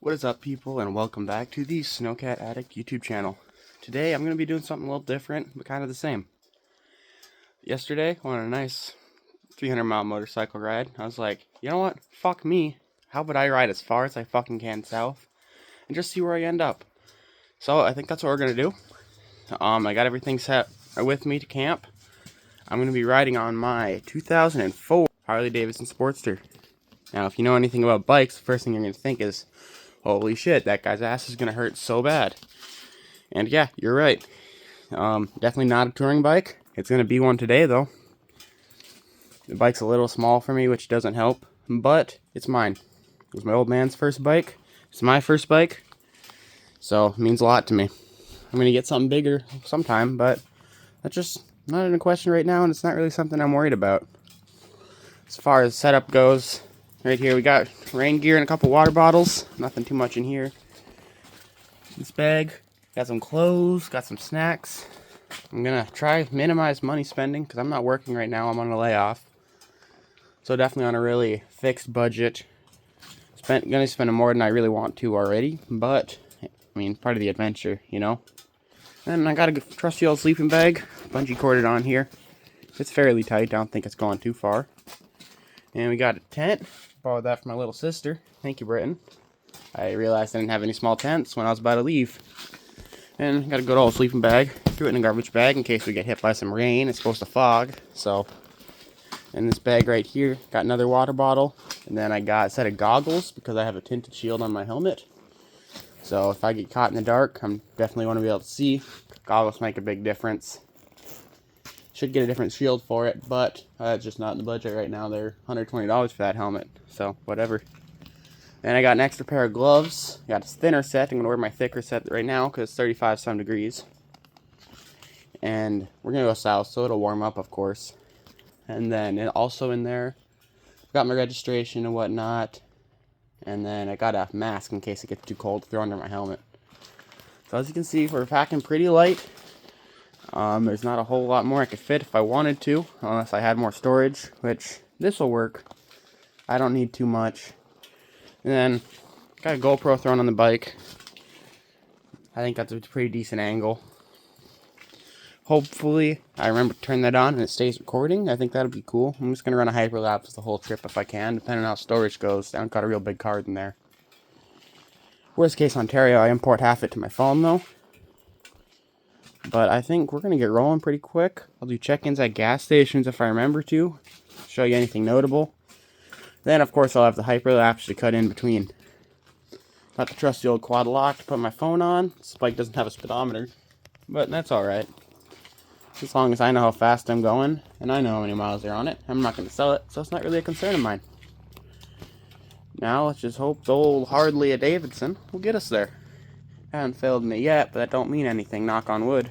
What is up, people, and welcome back to the Snowcat Addict YouTube channel. Today I'm going to be doing something a little different, but kind of the same. Yesterday, on a nice 300-mile motorcycle ride, I was like, you know what? Fuck me. How about I ride as far as I fucking can south and just see where I end up? So I think that's what we're going to do. I got everything set with me to camp. I'm going to be riding on my 2004 Harley-Davidson Sportster. Now, if you know anything about bikes, the first thing you're going to think is, holy shit, that guy's ass is going to hurt so bad. And yeah, you're right. Definitely not a touring bike. It's going to be one today, though. The bike's a little small for me, which doesn't help. But it's mine. It was my old man's first bike. It's my first bike. So, it means a lot to me. I'm going to get something bigger sometime, but that's just not in a question right now, and it's not really something I'm worried about. As far as setup goes, right here we got rain gear and a couple water bottles. Nothing too much in here. This bag, got some clothes, got some snacks. I'm gonna try minimize money spending because I'm not working right now. I'm on a layoff, so definitely on a really fixed budget. Gonna spend more than I really want to already, but I mean, part of the adventure, you know. And I got a trusty old sleeping bag, bungee corded on here. It's fairly tight. I don't think it's going too far. And we got a tent. Borrowed that from my little sister. Thank you, Britton. I realized I didn't have any small tents when I was about to leave. And got a good old sleeping bag. Threw it in a garbage bag in case we get hit by some rain. It's supposed to fog. So, in this bag right here, got another water bottle. And then I got a set of goggles because I have a tinted shield on my helmet. So if I get caught in the dark, I'm definitely want to be able to see. Goggles make a big difference. Should get a different shield for it, but it's just not in the budget right now. They're $120 for that helmet, so whatever. And I got an extra pair of gloves. Got a thinner set. I'm going to wear my thicker set right now because it's 35 some degrees. And we're going to go south, so it'll warm up, of course. And then also in there, got my registration and whatnot. And then I got a mask in case it gets too cold to throw under my helmet. So as you can see, we're packing pretty light. There's not a whole lot more I could fit if I wanted to, unless I had more storage, which this will work. I don't need too much. And then, got a GoPro thrown on the bike. I think that's a pretty decent angle. Hopefully, I remember to turn that on and it stays recording. I think that'll be cool. I'm just going to run a hyperlapse the whole trip if I can, depending on how storage goes. I haven't got a real big card in there. Worst case Ontario, I import half it to my phone though. But I think we're going to get rolling pretty quick. I'll do check-ins at gas stations if I remember to. Show you anything notable. Then, of course, I'll have the hyperlapse to cut in between. Got the trusty old quad lock to put my phone on. This bike doesn't have a speedometer, but that's alright. As long as I know how fast I'm going, and I know how many miles are on it, I'm not going to sell it, so it's not really a concern of mine. Now, let's just hope the old Harley-Davidson will get us there. Haven't failed me yet, but that don't mean anything, knock on wood.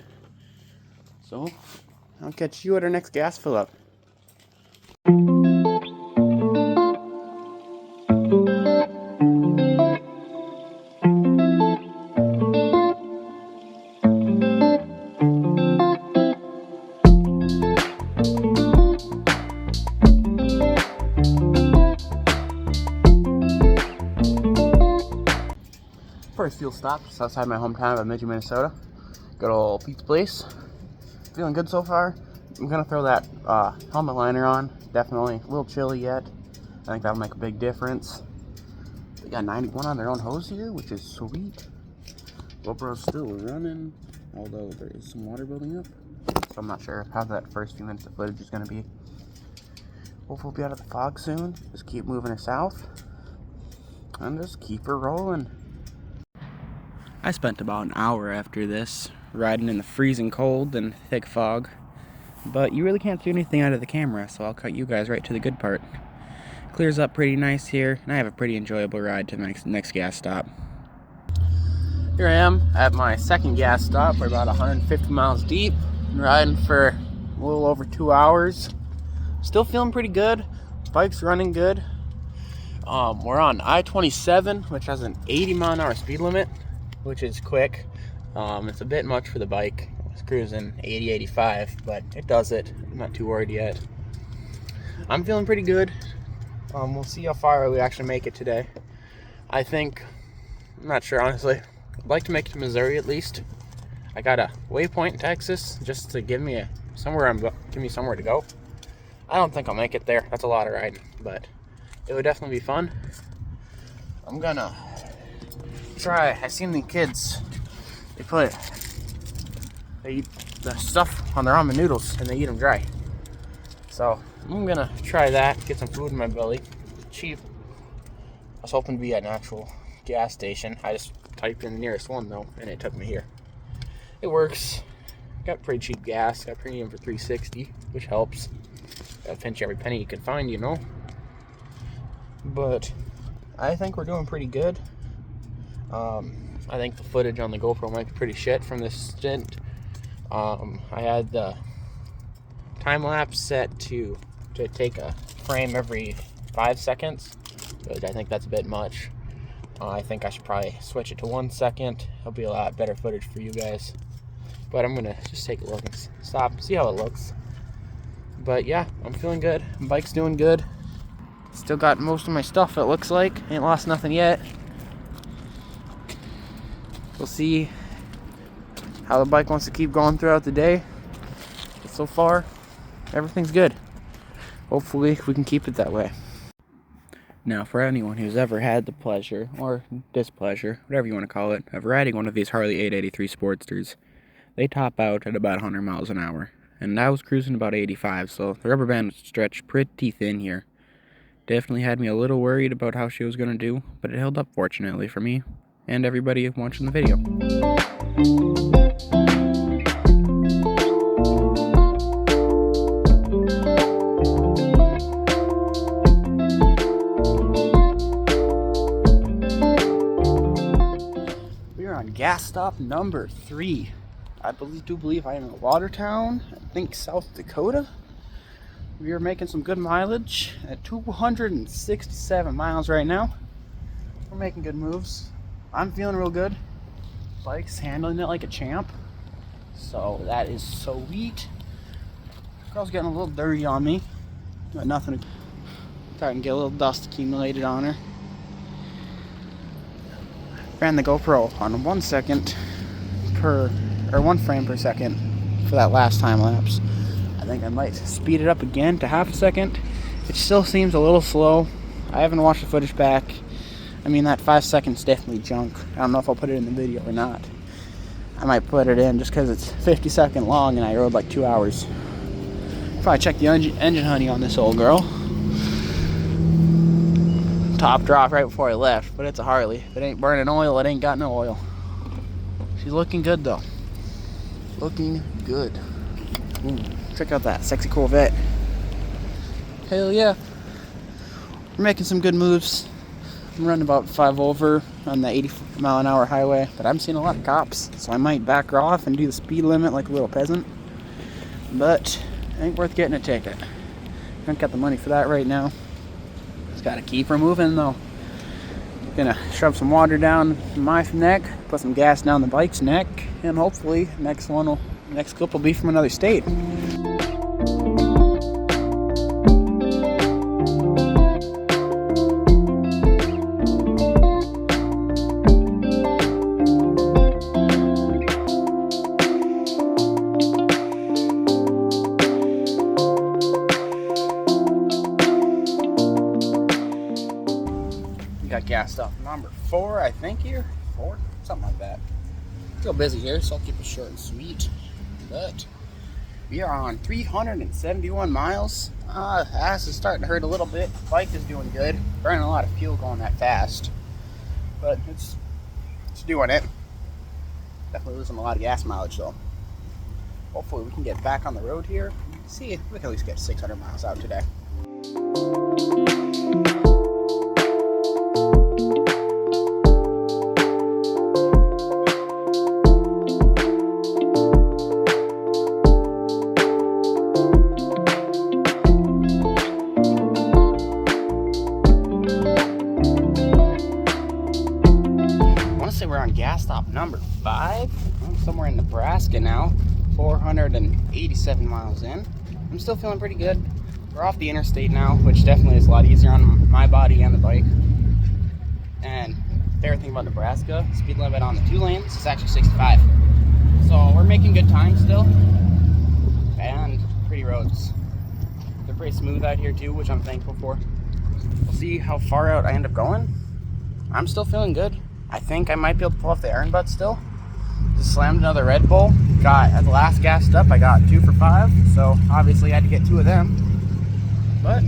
So, I'll catch you at our next gas fill up. First fuel stop, just outside my hometown of Bemidji, Minnesota. Good old pizza place. Feeling good so far. I'm gonna throw that helmet liner on. Definitely a little chilly yet. I think that'll make a big difference. They got 91 on their own hose here, which is sweet. GoPro's still running, although there is some water building up. So I'm not sure how that first few minutes of footage is gonna be. Hopefully we'll be out of the fog soon. Just keep moving her south. And just keep her rolling. I spent about an hour after this riding in the freezing cold and thick fog, but you really can't see anything out of the camera, so I'll cut you guys right to the good part. Clears up pretty nice here, and I have a pretty enjoyable ride to the next gas stop. Here I am at my second gas stop. We're about 150 miles deep, riding for a little over 2 hours. Still feeling pretty good. Bike's running good. We're on I-27, which has an 80-mile-an-hour speed limit, which is quick. It's a bit much for the bike. It's cruising 80, 85, but it does it. I'm not too worried yet. I'm feeling pretty good. We'll see how far we actually make it today. I think I'm not sure, honestly. I'd like to make it to Missouri at least. I got a waypoint in Texas just to give me somewhere to go. I don't think I'll make it there. That's a lot of riding, but it would definitely be fun. I'm gonna try. I seen the kids. They eat the stuff on their ramen noodles and they eat them dry. So I'm gonna try that. Get some food in my belly. Cheap. I was hoping to be at an actual gas station. I just typed in the nearest one though, and it took me here. It works. Got pretty cheap gas. Got premium for $3.60, which helps. Gotta pinch every penny you can find, you know. But I think we're doing pretty good. I think the footage on the GoPro might be pretty shit from this stint. I had the time lapse set to take a frame every 5 seconds, but I think that's a bit much. I think I should probably switch it to 1 second. It'll be a lot better footage for you guys. But I'm gonna just take a look and stop, see how it looks. But yeah, I'm feeling good. Bike's doing good. Still got most of my stuff, it looks like. Ain't lost nothing yet. We'll see how the bike wants to keep going throughout the day. But so far, everything's good. Hopefully, we can keep it that way. Now, for anyone who's ever had the pleasure, or displeasure, whatever you want to call it, of riding one of these Harley 883 Sportsters, they top out at about 100 miles an hour. And I was cruising about 85, so the rubber band stretched pretty thin here. Definitely had me a little worried about how she was going to do, but it held up fortunately for me and everybody watching the video. We are on gas stop number 3. I do believe I am in Watertown, I think South Dakota. We are making some good mileage at 267 miles right now. We're making good moves. I'm feeling real good. Bike's handling it like a champ. So that is sweet. Girl's getting a little dirty on me. But nothing. Starting to get a little dust accumulated on her. Ran the GoPro on 1 frame per second for that last time lapse. I think I might speed it up again to half a second. It still seems a little slow. I haven't watched the footage back. I mean, that 5 seconds definitely junk. I don't know if I'll put it in the video or not. I might put it in just because it's 50-second long and I rode like 2 hours. Probably check the engine honey on this old girl. Top drop right before I left, but it's a Harley. If it ain't burning oil, it ain't got no oil. She's looking good though. Looking good. Ooh, check out that sexy Corvette. Hell yeah. We're making some good moves. I'm running about 5 over on the 80-mile-an-hour highway, but I'm seeing a lot of cops, so I might back off and do the speed limit like a little peasant. But it ain't worth getting a ticket. Don't got the money for that right now. Just gotta keep her moving though. Gonna shove some water down my neck, put some gas down the bike's neck, and hopefully next clip will be from another state. Got gas stop number 4, I think here. 4? Something like that. Still busy here, so I'll keep it short and sweet. But we are on 371 miles. Ass is starting to hurt a little bit. Bike is doing good. Burning a lot of fuel going that fast. But it's doing it. Definitely losing a lot of gas mileage though. Hopefully we can get back on the road here. See if we can at least get 600 miles out today. We're on gas stop number 5. I'm somewhere in Nebraska now, 487 miles in. I'm still feeling pretty good. We're off the interstate now, which definitely is a lot easier on my body and the bike. And favorite thing about Nebraska, speed limit on the 2 lanes is actually 65. So we're making good time still, and pretty roads. They're pretty smooth out here too, which I'm thankful for. We'll see how far out I end up going. I'm still feeling good. I think I might be able to pull off the iron butt still. Just slammed another Red Bull. Got, at the last gas up, I got 2 for 5. So obviously I had to get 2 of them. But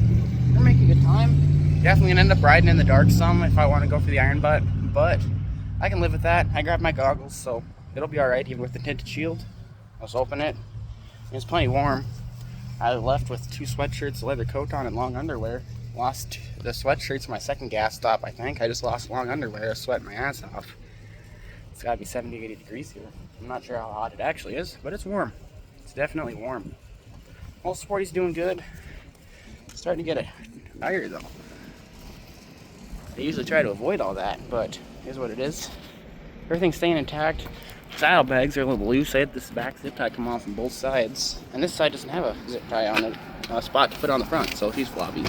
we're making good time. Definitely gonna end up riding in the dark some if I want to go for the iron butt. But I can live with that. I grabbed my goggles, so it'll be alright even with the tinted shield. Let's open it. It's plenty warm. I left with 2 sweatshirts, a leather coat on, and long underwear. Lost the sweatshirts my second gas stop, I think. I just lost long underwear. I was sweating my ass off. It's gotta be 70, 80 degrees here. I'm not sure how hot it actually is, but it's warm. It's definitely warm. Old Sporty's doing good. Starting to get a tire though. They usually try to avoid all that, but here's what it is. Everything's staying intact. Saddlebags are a little loose. I had this back zip tie come off on both sides, and this side doesn't have a zip tie on it, a spot to put on the front, so she's floppy.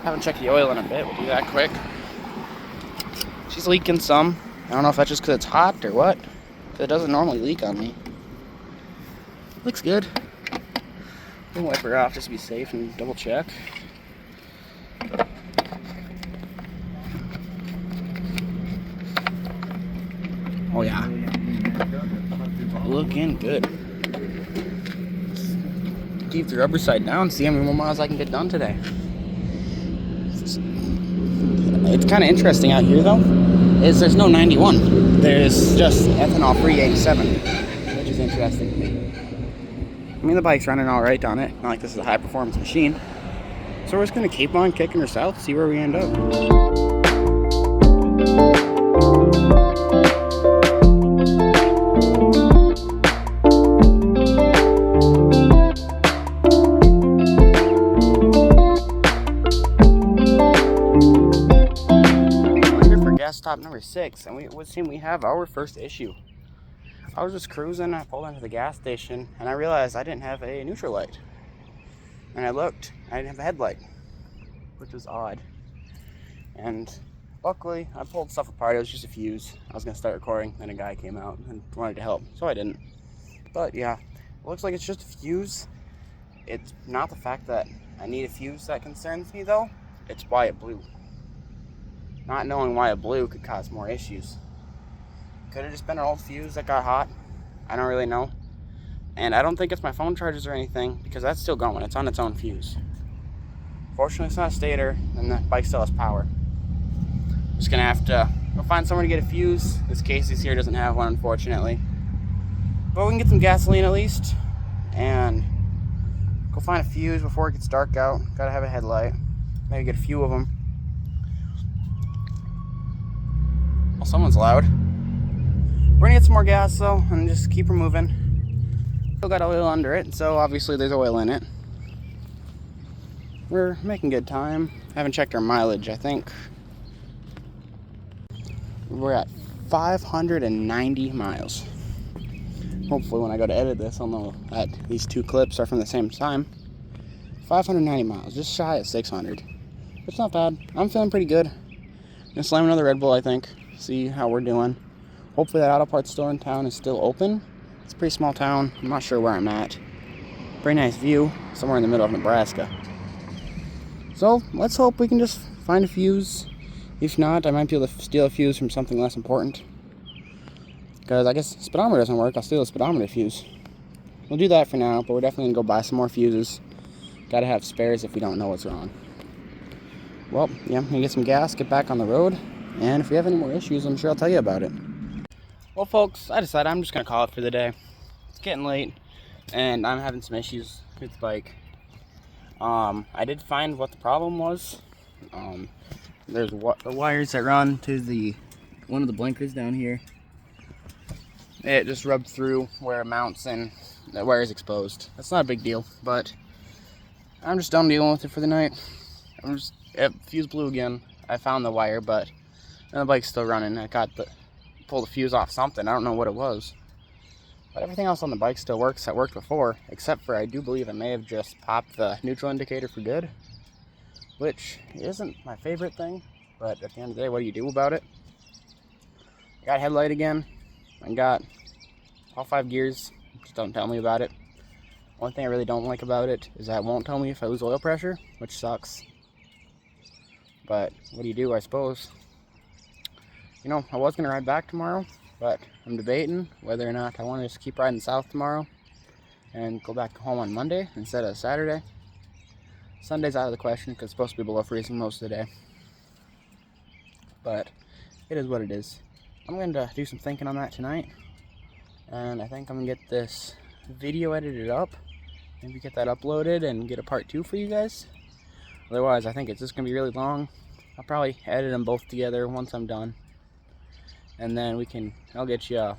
Haven't checked the oil in a bit. We'll do that quick. She's leaking some. I don't know if that's just because it's hot or what. It doesn't normally leak on me. Looks good. We'll wipe her off just to be safe and double check. Oh yeah. Looking good. Keep the rubber side down, see how many more miles I can get done today. It's kind of interesting out here though, is there's no 91. There's just ethanol free 87, which is interesting to me. I mean, the bike's running all right on it. Not like this is a high performance machine. So we're just gonna keep on kicking her south, see where we end up. Stop number 6, and it would seem we have our first issue. I was just cruising, I pulled into the gas station, and I realized I didn't have a neutral light. And I looked, I didn't have a headlight, which was odd. And luckily, I pulled stuff apart. It was just a fuse. I was gonna start recording, then a guy came out and wanted to help, so I didn't. But yeah, it looks like it's just a fuse. It's not the fact that I need a fuse that concerns me though, it's why it blew. Not knowing why it blew could cause more issues. Could have just been an old fuse that got hot. I don't really know. And I don't think it's my phone chargers or anything, because that's still going. It's on its own fuse. Fortunately, it's not a stator, and the bike still has power. Just gonna have to go find somewhere to get a fuse. This Casey's here doesn't have one, unfortunately. But we can get some gasoline at least, and go find a fuse before it gets dark out. Gotta have a headlight. Maybe get a few of them. Well, someone's loud. We're gonna get some more gas though, and just keep her moving. Still got oil under it, so obviously there's oil in it. We're making good time. Haven't checked our mileage. I think we're at 590 miles. Hopefully when I go to edit this, I'll know that these 2 clips are from the same time. 590 miles, just shy of 600. It's not bad. I'm feeling pretty good. Gonna slam another Red Bull, I think. See how we're doing. Hopefully that auto parts store in town is still open. It's a pretty small town. I'm not sure where I'm at. Very nice view. Somewhere in the middle of Nebraska. So let's hope we can just find a fuse. If not, I might be able to steal a fuse from something less important. Because I guess speedometer doesn't work. I'll steal a speedometer fuse. We'll do that for now, but we're definitely going to go buy some more fuses. Gotta have spares if we don't know what's wrong. Well, yeah, I'm going to get some gas, get back on the road. And if we have any more issues, I'm sure I'll tell you about it. Well, folks, I decided I'm just going to call it for the day. It's getting late, and I'm having some issues with the bike. I did find what the problem was. There's the wires that run to one of the blinkers down here. It just rubbed through where it mounts, and the wire is exposed. That's not a big deal, but I'm just done dealing with it for the night. Fuse blew again. I found the wire, but the bike's still running. I pulled the fuse off something. I don't know what it was. But everything else on the bike still works. That worked before, except for I do believe I may have just popped the neutral indicator for good, which isn't my favorite thing, But at the end of the day, what do you do about it? I got headlight again. I got all 5 gears. Just don't tell me about it. One thing I really don't like about it is that it won't tell me if I lose oil pressure, which sucks. But what do you do, I suppose? You know, I was going to ride back tomorrow, but I'm debating whether or not I want to just keep riding south tomorrow and go back home on Monday instead of Saturday. Sunday's out of the question because it's supposed to be below freezing most of the day. But it is what it is. I'm going to do some thinking on that tonight. And I think I'm going to get this video edited up. Maybe get that uploaded and get a part 2 for you guys. Otherwise, I think it's just going to be really long. I'll probably edit them both together once I'm done. And then I'll get you a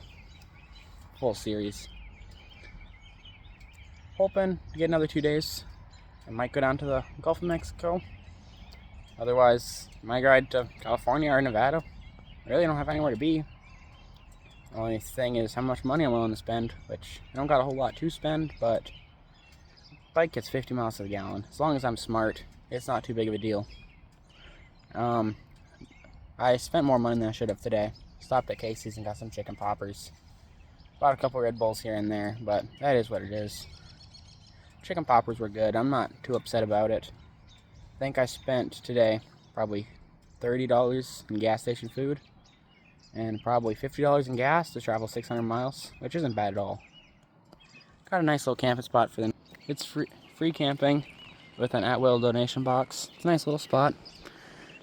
full series. Hoping to get another 2 days. I might go down to the Gulf of Mexico. Otherwise, I might ride to California or Nevada. I really don't have anywhere to be. The only thing is how much money I'm willing to spend, which I don't got a whole lot to spend, but the bike gets 50 miles to the gallon. As long as I'm smart, it's not too big of a deal. I spent more money than I should have today. Stopped at Casey's and got some chicken poppers. Bought a couple Red Bulls here and there, but that is what it is. Chicken poppers were good. I'm not too upset about it. I think I spent today probably $30 in gas station food and probably $50 in gas to travel 600 miles, which isn't bad at all. Got a nice little camping spot for them. It's free camping with an at-will donation box. It's a nice little spot.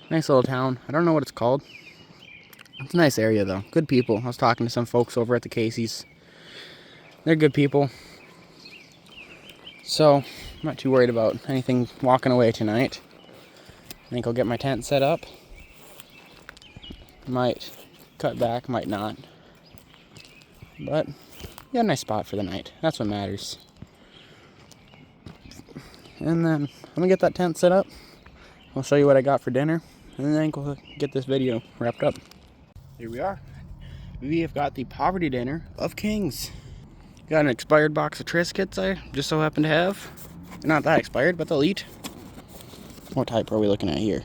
Nice little town. I don't know what it's called. It's a nice area though. Good people. I was talking to some folks over at the Casey's. They're good people. So, I'm not too worried about anything walking away tonight. I think I'll get my tent set up. Might cut back, might not. But, yeah, a nice spot for the night. That's what matters. And then, I'm going to get that tent set up. I'll show you what I got for dinner. And then we'll get this video wrapped up. Here we are. We have got the poverty dinner of kings. Got an expired box of Triscuits I just so happen to have. Not that expired, but they'll eat. What type are we looking at here?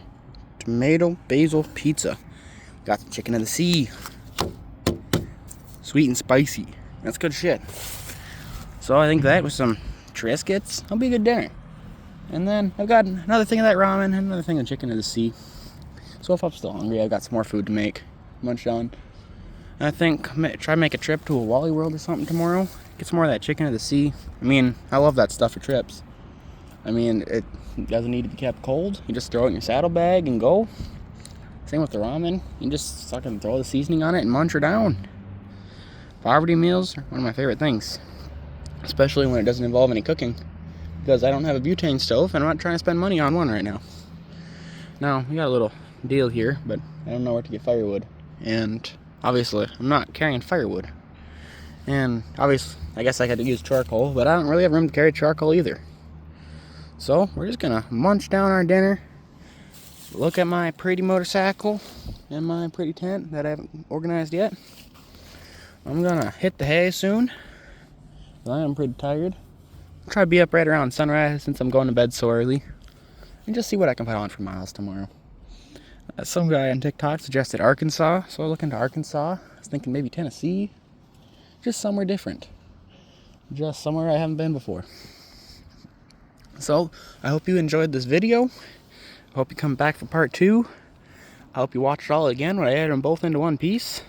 Tomato basil pizza. Got some chicken of the sea. Sweet and spicy. That's good shit. So I think that with some Triscuits, that'll be a good dinner. And then I've got another thing of that ramen and another thing of chicken of the sea. So if I'm still hungry, I've got some more food to make. Munch on. I think try to make a trip to a Wally World or something tomorrow. Get some more of that chicken of the sea. I mean, I love that stuff for trips. I mean, it doesn't need to be kept cold. You just throw it in your saddlebag and go. Same with the ramen. You just fucking throw the seasoning on it and munch her down. Poverty meals are one of my favorite things. Especially when it doesn't involve any cooking. Because I don't have a butane stove and I'm not trying to spend money on one right now. Now, we got a little deal here, but I don't know where to get firewood. And obviously, I'm not carrying firewood. And obviously, I guess I could use charcoal, but I don't really have room to carry charcoal either. So, we're just gonna munch down our dinner, look at my pretty motorcycle and my pretty tent that I haven't organized yet. I'm gonna hit the hay soon. I am pretty tired. I'll try to be up right around sunrise since I'm going to bed so early. And just see what I can put on for miles tomorrow. Some guy on TikTok suggested Arkansas, so I look into Arkansas. I was thinking maybe Tennessee. Just somewhere different. Just somewhere I haven't been before. So, I hope you enjoyed this video. I hope you come back for part 2. I hope you watch it all again when I add them both into one piece.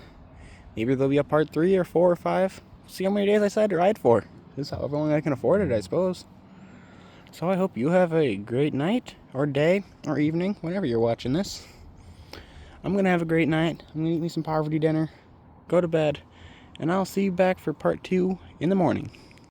Maybe there'll be a part 3 or 4 or 5. See how many days I decide to ride for. This is however long I can afford it, I suppose. So I hope you have a great night, or day, or evening, whenever you're watching this. I'm going to have a great night. I'm going to eat me some poverty dinner, go to bed, and I'll see you back for part 2 in the morning.